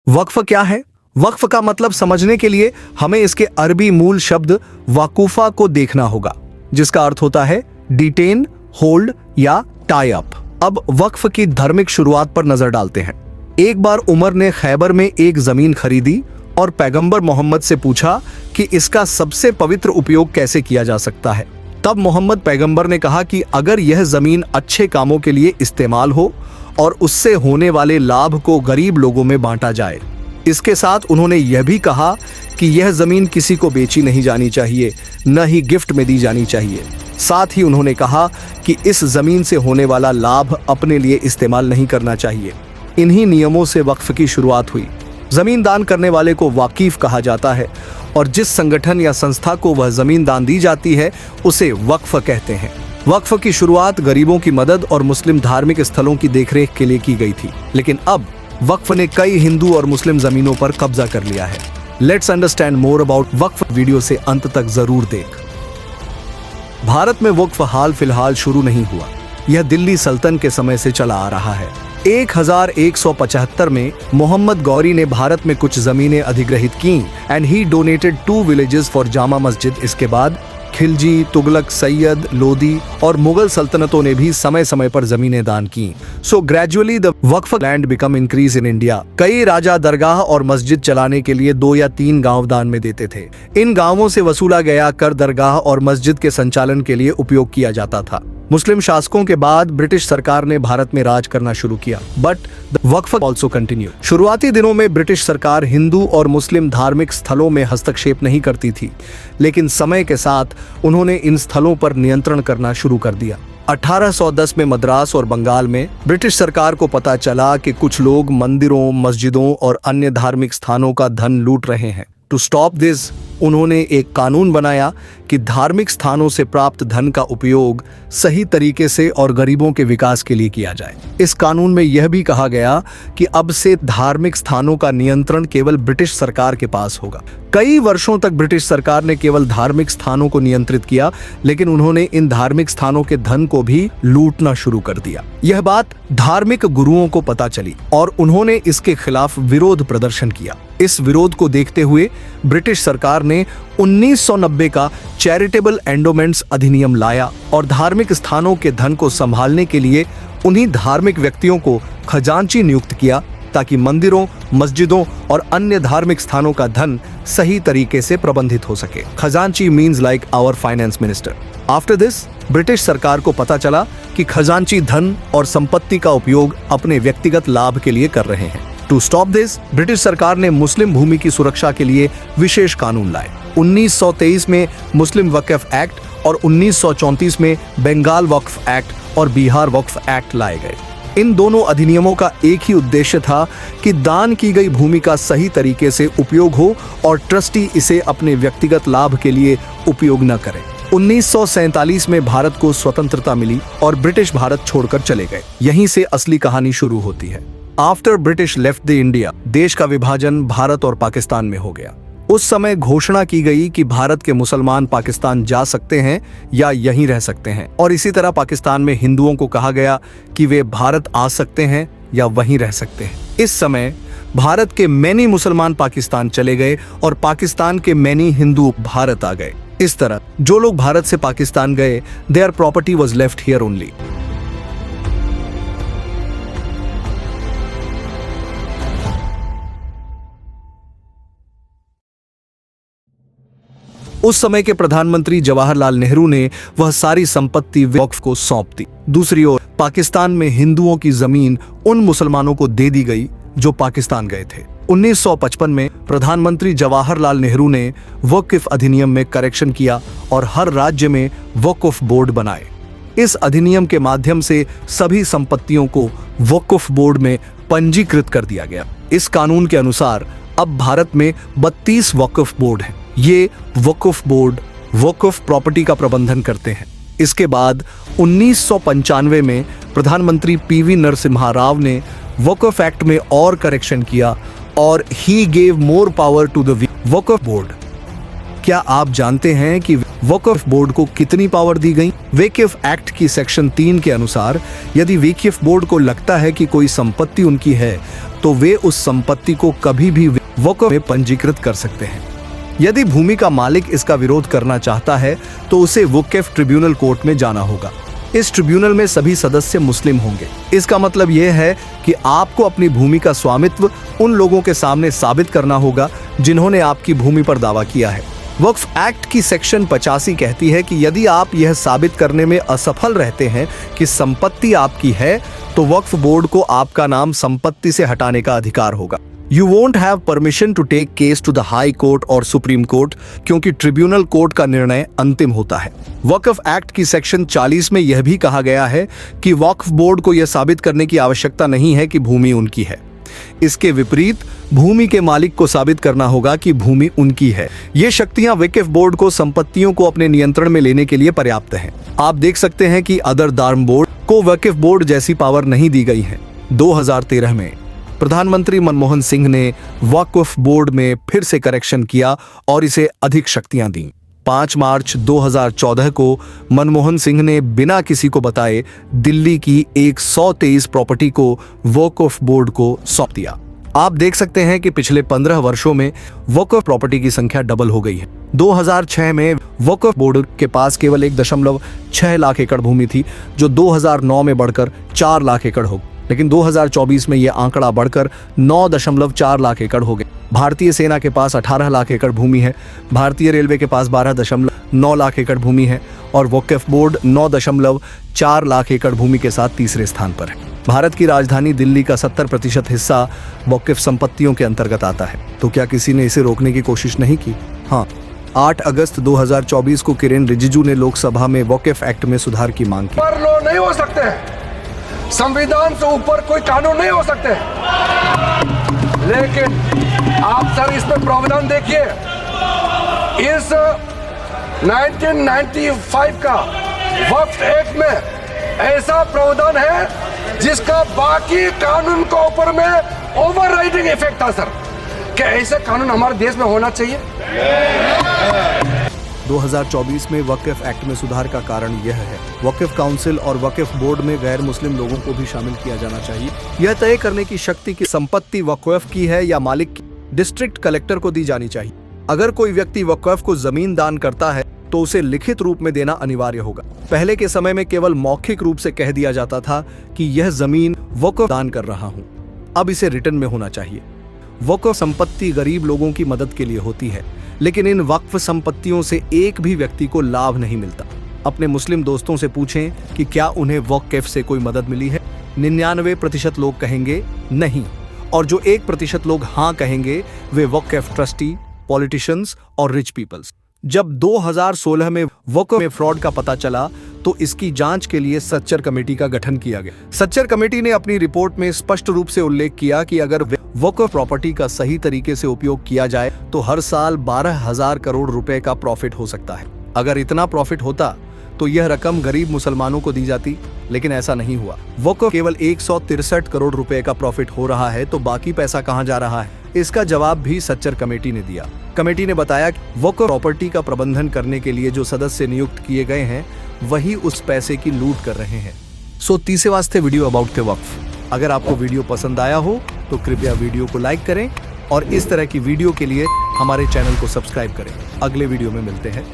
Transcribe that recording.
वक्फ क्या है? वक्फ का मतलब समझने के लिए हमें इसके अरबी मूल शब्द वाकुफा को देखना होगा, जिसका अर्थ होता है डिटेन, होल्ड या टाई अप। अब वक्फ की धार्मिक शुरुआत पर नजर डालते हैं। एक बार उमर ने खैबर में एक जमीन खरीदी और पैगंबर मोहम्मद से पूछा कि इसका सबसे पवित्र उपयोग कैसे किया जा सकता है। तब मोहम्मद पैगंबर ने कहा कि अगर यह जमीन अच्छे कामों के लिए इस्तेमाल हो और उससे होने वाले लाभ को गरीब लोगों में बांटा जाए। इसके साथ उन्होंने यह भी कहा कि यह जमीन किसी को बेची नहीं जानी चाहिए, न ही गिफ्ट में दी जानी चाहिए। साथ ही उन्होंने कहा कि इस जमीन से होने वाला लाभ अपने लिए इस्तेमाल नहीं करना चाहिए। इन्हीं नियमों से वक्फ की शुरुआत हुई। जमीन दान करने वाले को वाकिफ कहा जाता है और जिस संगठन या संस्था को वह जमीन दान दी जाती है उसे वक्फ कहते हैं। वक्फ की शुरुआत गरीबों की मदद और मुस्लिम धार्मिक स्थलों की देखरेख के लिए की गई थी, लेकिन अब वक्फ ने कई हिंदू और मुस्लिम जमीनों पर कब्जा कर लिया है। Let's understand more about Waqf. Video से अंत तक जरूर देख। भारत में वक्फ हाल फिलहाल शुरू नहीं हुआ, यह दिल्ली सल्तनत के समय से चला आ रहा है। 1175 में मोहम्मद गौरी ने भारत में कुछ जमीनें अधिग्रहित की and he donated 2 villages for Jama Masjid. इसके बाद खिलजी, तुगलक, सैयद, लोदी और मुगल सल्तनतों ने भी समय समय पर जमीनें दान की। So gradually the Waqf land become increase in India. कई राजा दरगाह और मस्जिद चलाने के लिए 2 या 3 गांव दान में देते थे। इन गांवों से वसूला गया कर दरगाह और मस्जिद के संचालन के लिए उपयोग किया जाता था। मुस्लिम शासकों के बाद ब्रिटिश सरकार ने भारत में राज करना शुरू किया, but the Waqf also continue. शुरुआती दिनों में ब्रिटिश सरकार हिंदू और मुस्लिम धार्मिक स्थलों में हस्तक्षेप नहीं करती थी, लेकिन समय के साथ उन्होंने इन स्थलों पर नियंत्रण करना शुरू कर दिया। 1810 में मद्रास और बंगाल में ब्रिटिश सरकार को पता चला कि कुछ लोग मंदिरों, मस्जिदों और अन्य धार्मिक स्थानों का धन लूट रहे हैं। टू स्टॉप दिस, उन्होंने एक कानून बनाया कि धार्मिक स्थानों से प्राप्त धन का उपयोग सही तरीके से और गरीबों के विकास के लिए किया जाए। इस कानून में यह भी कहा गया कि अब से धार्मिक स्थानों का नियंत्रण केवल ब्रिटिश सरकार के पास होगा। कई वर्षों तक ब्रिटिश सरकार ने केवल धार्मिक स्थानों को नियंत्रित किया, लेकिन उन्होंने इन धार्मिक स्थानों के धन को भी लूटना शुरू कर दिया। यह बात धार्मिक गुरुओं को पता चली और उन्होंने इसके खिलाफ विरोध प्रदर्शन किया। इस विरोध को देखते हुए ब्रिटिश सरकार ने 1990 का चैरिटेबल एंडोमेंट्स अधिनियम लाया और धार्मिक स्थानों के धन को संभालने के लिए उन्हीं धार्मिक व्यक्तियों को खजांची नियुक्त किया, ताकि मंदिरों, मस्जिदों और अन्य धार्मिक स्थानों का धन सही तरीके से प्रबंधित हो सके। खजांची means like our finance minister. After this, British सरकार को पता चला कि खजांची धन और संपत्ति का उपयोग अपने व्यक्तिगत लाभ के लिए कर रहे हैं। टू स्टॉप दिस, ब्रिटिश सरकार ने मुस्लिम भूमि की सुरक्षा के लिए विशेष कानून लाए। 1923 में मुस्लिम वक्फ एक्ट और 1934 में बंगाल वक्फ एक्ट और बिहार वक्फ एक्ट लाए गए। इन दोनों अधिनियमों का एक ही उद्देश्य था कि दान की गई भूमि का सही तरीके से उपयोग हो और ट्रस्टी इसे अपने व्यक्तिगत लाभ के लिए उपयोग न करें। 1947 में भारत को स्वतंत्रता मिली और ब्रिटिश भारत छोड़कर चले गए। यहीं से असली कहानी शुरू होती है। After British left the India, देश का विभाजन भारत और पाकिस्तान में हो गया। उस समय घोषणा की गई कि भारत के मुसलमान पाकिस्तान जा सकते हैं या यहीं रह सकते हैं, और इसी तरह पाकिस्तान में हिंदुओं को कहा गया कि वे भारत आ सकते हैं या वहीं रह सकते हैं। इस समय भारत के मैनी मुसलमान पाकिस्तान चले गए और पाकिस्तान के मैनी हिंदू भारत आ गए। इस तरह जो लोग भारत से पाकिस्तान गए, their property was left here only. उस समय के प्रधानमंत्री जवाहरलाल नेहरू ने वह सारी संपत्ति वक्फ को सौंप दी। दूसरी ओर पाकिस्तान में हिंदुओं की जमीन उन मुसलमानों को दे दी गई जो पाकिस्तान गए थे। 1955 में प्रधानमंत्री जवाहरलाल नेहरू ने वक्फ अधिनियम में करेक्शन किया और हर राज्य में वक्फ बोर्ड बनाए। इस अधिनियम के माध्यम से सभी संपत्तियों को वक्फ बोर्ड में पंजीकृत कर दिया गया। इस कानून के अनुसार अब भारत में 32 वक्फ बोर्ड हैं। ये वक्फ बोर्ड वक्फ प्रॉपर्टी का प्रबंधन करते हैं। इसके बाद 1995 में प्रधानमंत्री पीवी नरसिम्हा राव ने वक्फ एक्ट में और करेक्शन किया और he gave more power to the Waqf board क्या आप जानते हैं कि वक्फ बोर्ड को कितनी पावर दी गई? वक्फ एक्ट की सेक्शन 3 के अनुसार यदि वक्फ बोर्ड को लगता है कि कोई संपत्ति उनकी है तो वे उस संपत्ति को कभी भी वक्फ में पंजीकृत कर सकते हैं। यदि भूमि का मालिक इसका विरोध करना चाहता है तो उसे वक्फ ट्रिब्यूनल कोर्ट में जाना होगा। इस ट्रिब्यूनल में सभी सदस्य मुस्लिम होंगे। इसका मतलब यह है कि आपको अपनी भूमि का स्वामित्व उन लोगों के सामने साबित करना होगा जिन्होंने आपकी भूमि पर दावा किया है। वक्फ एक्ट की सेक्शन 85 कहती है कि यदि आप यह साबित करने में असफल रहते हैं कि संपत्ति आपकी है तो वक्फ बोर्ड को आपका नाम संपत्ति से हटाने का अधिकार होगा। You won't have permission to take case to the High Court और Supreme Court क्योंकि ट्रिब्यूनल कोर्ट का निर्णय अंतिम होता है। वक्फ एक्ट की सेक्शन 40 में यह भी कहा गया है कि वक्फ बोर्ड को यह साबित करने की आवश्यकता नहीं है कि भूमि उनकी है। इसके विपरीत भूमि के मालिक को साबित करना होगा कि भूमि उनकी है। ये शक्तियां वक्फ बोर्ड को संपत्तियों को अपने नियंत्रण में लेने के लिए पर्याप्त हैं। आप देख सकते हैं कि अदर दार्म बोर्ड को वक्फ बोर्ड जैसी पावर नहीं दी गई है। 2013 में प्रधानमंत्री मनमोहन सिंह ने वक्फ बोर्ड में फिर से करेक्शन किया और इसे अधिक शक्तियां दी। 5 मार्च 2014 को मनमोहन सिंह ने बिना किसी को बताए दिल्ली की 123 प्रॉपर्टी को वक्फ बोर्ड को सौंप दिया। आप देख सकते हैं कि पिछले 15 वर्षों में वक्फ प्रॉपर्टी की संख्या डबल हो गई है। 2006 में वक्फ बोर्ड के पास केवल 1.6 लाख एकड़ भूमि थी जो 2009 में बढ़कर 4 लाख एकड़ हो गई, लेकिन 2024 में यह आंकड़ा बढ़कर 9.4 लाख एकड़ हो गया। भारतीय सेना के पास 18 लाख एकड़ भूमि है, भारतीय रेलवे के पास 12.9 लाख एकड़ भूमि है और वक्फ बोर्ड 9.4 लाख एकड़ भूमि के साथ तीसरे स्थान पर है। भारत की राजधानी दिल्ली का 70% हिस्सा वक्फ संपत्तियों के अंतर्गत आता है। तो क्या किसी ने इसे रोकने की कोशिश नहीं की? हाँ, 8 अगस्त 2024 को किरेन रिजिजू ने लोकसभा में वक्फ एक्ट में सुधार की मांग की। पर लोग नहीं हो सकते, संविधान से ऊपर कोई कानून नहीं हो सकते, लेकिन आप सर इसमें प्रावधान देखिए। इस 1995 का वक्फ एक्ट में ऐसा प्रावधान है जिसका बाकी कानून के ऊपर में ओवरराइडिंग इफेक्ट था सर। क्या ऐसे कानून हमारे देश में होना चाहिए? 2024 में वक्फ एक्ट में सुधार का कारण यह है, वक्फ काउंसिल और वक्फ बोर्ड में गैर मुस्लिम लोगों को भी शामिल किया जाना चाहिए। यह तय करने की शक्ति की संपत्ति वक्फ की है या मालिक की डिस्ट्रिक्ट कलेक्टर को दी जानी चाहिए। अगर कोई व्यक्ति वक्फ को जमीन दान करता है तो उसे लिखित रूप में देना अनिवार्य होगा। पहले के समय में केवल मौखिक रूप से कह दिया जाता था कि यह जमीन वक्फ दान कर रहा हूं। अब इसे रिटर्न में होना चाहिए। वक्फ संपत्ति गरीब लोगों की मदद के लिए होती है, लेकिन इन वक्फ संपत्तियों से एक भी व्यक्ति को लाभ नहीं मिलता। अपने मुस्लिम दोस्तों से पूछें कि क्या उन्हें वक्फ से कोई मदद मिली है। 99% लोग कहेंगे नहीं, और जो 1% लोग हाँ कहेंगे वे वक्फ ट्रस्टी, पॉलिटिशियंस और रिच पीपल्स। जब 2016 में वक्फ में फ्रॉड का पता चला तो इसकी जांच के लिए सच्चर कमेटी का गठन किया गया। सच्चर कमेटी ने अपनी रिपोर्ट में स्पष्ट रूप से उल्लेख किया कि अगर वक्फ प्रॉपर्टी का सही तरीके से उपयोग किया जाए तो हर साल 12,000 करोड़ रुपए का प्रॉफिट हो सकता है। अगर इतना प्रॉफिट होता तो यह रकम गरीब मुसलमानों को दी जाती, लेकिन ऐसा नहीं हुआ। वक्फ केवल 163 करोड़ रुपए का प्रॉफिट हो रहा है, तो बाकी पैसा कहां जा रहा है? इसका जवाब भी सच्चर कमेटी ने दिया। कमेटी ने बताया कि वक्फ प्रॉपर्टी का प्रबंधन करने के लिए जो सदस्य नियुक्त किए गए हैं वही उस पैसे की लूट कर रहे हैं। सो तीसरे वास्ते वीडियो अबाउट द वक्फ। अगर आपको वीडियो पसंद आया हो तो कृपया वीडियो को लाइक करें और इस तरह की वीडियो के लिए हमारे चैनल को सब्सक्राइब करें। अगले वीडियो में मिलते हैं।